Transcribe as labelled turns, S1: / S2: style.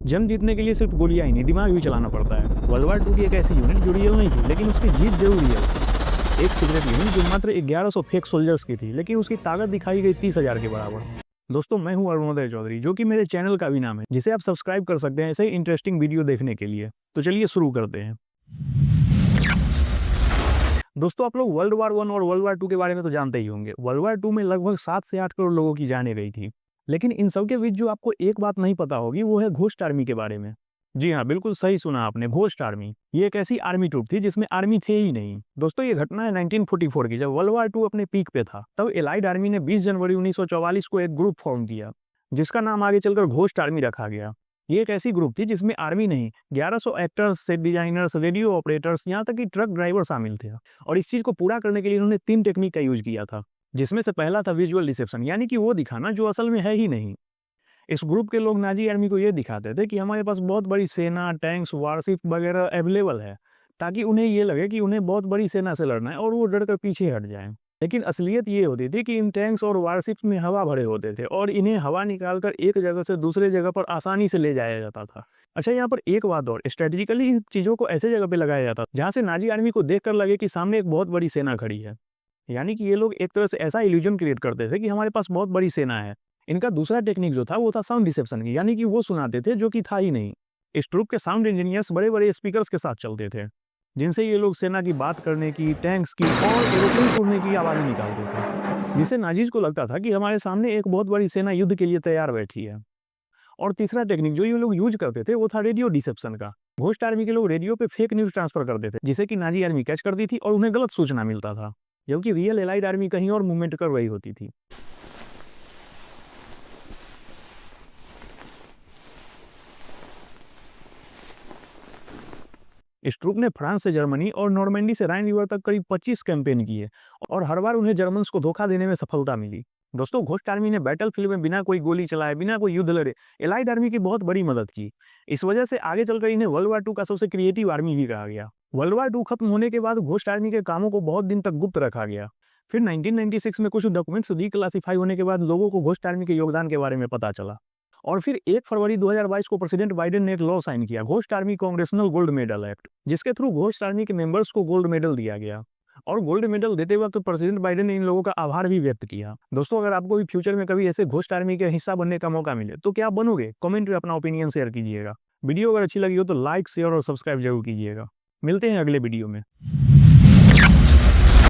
S1: जंग जीतने के लिए सिर्फ गोलियां ही नहीं, दिमाग भी चलाना पड़ता है। वर्ल्ड वार 2 की एक ऐसी यूनिट जो रियल नहीं थी, लेकिन उसकी जीत जरूर रियल थी। एक सीक्रेट यूनिट जो मात्र 1100 फेक सोल्जर्स की थी, लेकिन उसकी ताकत दिखाई गई 30,000 के बराबर। दोस्तों, मैं हूं अरुणोदय चौधरी, जो कि मेरे चैनल का भी नाम है, जिसे आप सब्सक्राइब कर सकते हैं ऐसे ही इंटरेस्टिंग वीडियो देखने के लिए। तो चलिए शुरू करते हैं। दोस्तों, आप लोग वर्ल्ड वार 1 और वर्ल्ड वार 2 के बारे में तो जानते ही होंगे। वर्ल्ड वार 2 में लगभग 7 से 8 करोड़ लोगों की जानें गई थी, लेकिन इन सब के बीच जो आपको एक बात नहीं पता होगी वो है घोस्ट आर्मी के बारे में। जी हाँ, बिल्कुल सही सुना आपने, घोस्ट आर्मी। ये एक ऐसी आर्मी ट्रूप थी जिसमें आर्मी थे ही नहीं। दोस्तों, ये घटना है 1944 की, जब वर्ल्ड वार 2 अपने पीक पे था। तब एलाइड आर्मी ने 20 जनवरी 1944 को एक ग्रुप फॉर्म किया, जिसका नाम आगे चलकर घोस्ट आर्मी रखा गया। ये एक ऐसी ग्रुप थी जिसमें आर्मी नहीं, 1100 actors, set designers, radio operators, यहाँ तक कि ट्रक ड्राइवर शामिल थे। और इस चीज को पूरा करने के लिए उन्होंने 3 टेक्निक का यूज किया था, जिसमें से पहला था विजुअल डिसेप्शन, यानी कि वो दिखाना जो असल में है ही नहीं। इस ग्रुप के लोग नाजी आर्मी को ये दिखाते थे कि हमारे पास बहुत बड़ी सेना, टैंक्स, वारशिप वगैरह अवेलेबल है, ताकि उन्हें ये लगे कि उन्हें बहुत बड़ी सेना से लड़ना है और वो डर कर पीछे हट जाएं। लेकिन असलियत ये होती थी कि इन टैंक्स और वारशिप्स में हवा भरे होते थे और इन्हें हवा निकालकर एक जगह से दूसरे जगह पर आसानी से ले जाया जाता था। अच्छा, यहाँ पर एक बात और, स्ट्रेटेजिकली इन चीजों को ऐसे जगह पे लगाया जाता जहां से नाजी आर्मी को देखकर लगे कि सामने एक बहुत बड़ी सेना खड़ी है। यानी कि ये लोग एक तरह से ऐसा इल्यूजन क्रिएट करते थे कि हमारे पास बहुत बड़ी सेना है। इनका दूसरा टेक्निक जो था वो था साउंड डिसेप्शन की, यानी कि वो सुनाते थे जो कि था ही नहीं। इस ट्रूप के साउंड इंजीनियर्स बड़े बड़े स्पीकर्स के साथ चलते थे, जिनसे ये लोग सेना की बात करने की, टैंक्स की और एरोप्लेन उड़ने की आवाज़ें निकालते थे, जिससे नाजीज को लगता था कि हमारे सामने एक बहुत बड़ी सेना युद्ध के लिए तैयार बैठी है। और तीसरा टेक्निक जो ये लोग यूज करते थे वो था रेडियो डिसेप्शन का। घोस्ट आर्मी के लोग रेडियो पे फेक न्यूज ट्रांसफर करते थे, जिसे कि नाजी आर्मी कैच करती थी और उन्हें गलत सूचना मिलता था, जबकि रियल एलाइड आर्मी कहीं और मूवमेंट कर रही होती थी। इस ट्रूप ने फ्रांस से जर्मनी और नॉर्मैंडी से राइन रिवर तक करीब 25 कैंपेन किए और हर बार उन्हें जर्मन्स को धोखा देने में सफलता मिली। दोस्तों, घोस्ट आर्मी ने बैटलफील्ड में बिना कोई गोली चलाए, बिना कोई युद्ध लड़े एलाइड आर्मी की बहुत बड़ी मदद की। इस वजह से आगे चलकर इन्हें वर्ल्ड वार 2 का सबसे क्रिएटिव आर्मी भी कहा गया। वर्ल्ड वार 2 खत्म होने के बाद घोस्ट आर्मी के कामों को बहुत दिन तक गुप्त रखा गया। फिर 1996 में कुछ डॉक्यूमेंट्स डिक्लासिफाई होने के बाद लोगों को घोस्ट आर्मी के योगदान के बारे में पता चला और फिर 1 फरवरी 2022 को प्रेसिडेंट बाइडेन ने एक लॉ साइन किया, ghost army congressional gold medal act, जिसके थ्रू घोस्ट आर्मी के मेंबर्स को गोल्ड मेडल दिया गया। और गोल्ड मेडल देते वक्त तो प्रेसिडेंट बाइडेन ने इन लोगों का आभार भी व्यक्त किया। दोस्तों, अगर आपको भी फ्यूचर में कभी ऐसे घोस्ट आर्मी के हिस्सा बनने का मौका मिले तो क्या आप बनोगे? कमेंट में अपना ओपिनियन शेयर कीजिएगा। वीडियो अगर अच्छी लगी हो तो लाइक, शेयर और सब्सक्राइब जरूर कीजिएगा। मिलते हैं अगले वीडियो में।